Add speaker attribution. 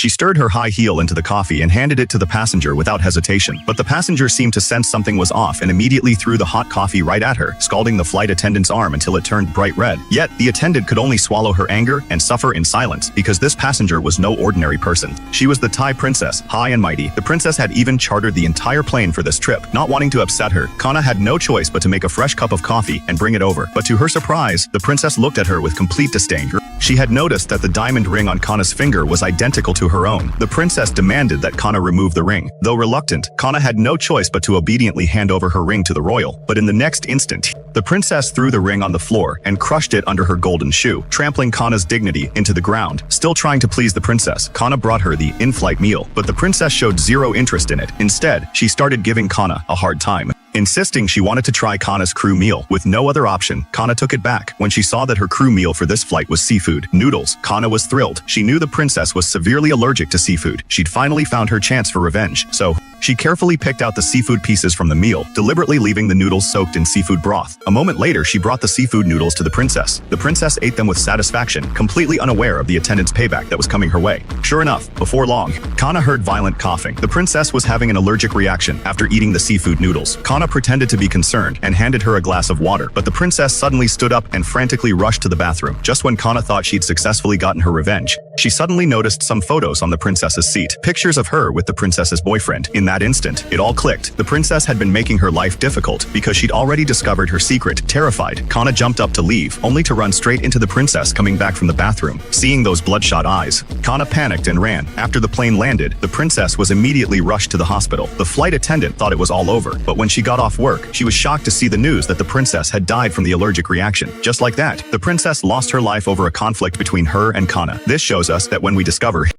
Speaker 1: She stirred her high heel into the coffee and handed it to the passenger without hesitation. But the passenger seemed to sense something was off and immediately threw the hot coffee right at her, scalding the flight attendant's arm until it turned bright red. Yet, the attendant could only swallow her anger and suffer in silence because this passenger was no ordinary person. She was the Thai princess, high and mighty. The princess had even chartered the entire plane for this trip. Not wanting to upset her, Kana had no choice but to make a fresh cup of coffee and bring it over. But to her surprise, the princess looked at her with complete disdain. She had noticed that the diamond ring on Kana's finger was identical to her own. The princess demanded that Kana remove the ring. Though reluctant, Kana had no choice but to obediently hand over her ring to the royal. But in the next instant, the princess threw the ring on the floor and crushed it under her golden shoe, trampling Kana's dignity into the ground. Still trying to please the princess, Kana brought her the in-flight meal, but the princess showed zero interest in it. Instead, she started giving Kana a hard time, insisting she wanted to try Kana's crew meal. With no other option, Kana took it back. When she saw that her crew meal for this flight was seafood noodles, Kana was thrilled. She knew the princess was severely allergic to seafood. She'd finally found her chance for revenge, so she carefully picked out the seafood pieces from the meal, deliberately leaving the noodles soaked in seafood broth. A moment later, she brought the seafood noodles to the princess. The princess ate them with satisfaction, completely unaware of the attendant's payback that was coming her way. Sure enough, before long, Kana heard violent coughing. The princess was having an allergic reaction after eating the seafood noodles. Kana pretended to be concerned and handed her a glass of water, but the princess suddenly stood up and frantically rushed to the bathroom. Just when Kana thought she'd successfully gotten her revenge, she suddenly noticed some photos on the princess's seat. Pictures of her with the princess's boyfriend. In that instant, it all clicked. The princess had been making her life difficult because she'd already discovered her secret. Terrified, Kana jumped up to leave, only to run straight into the princess coming back from the bathroom. Seeing those bloodshot eyes, Kana panicked and ran. After the plane landed, the princess was immediately rushed to the hospital. The flight attendant thought it was all over, but when she got off work, she was shocked to see the news that the princess had died from the allergic reaction. Just like that, the princess lost her life over a conflict between her and Kana. This shows us that when we discover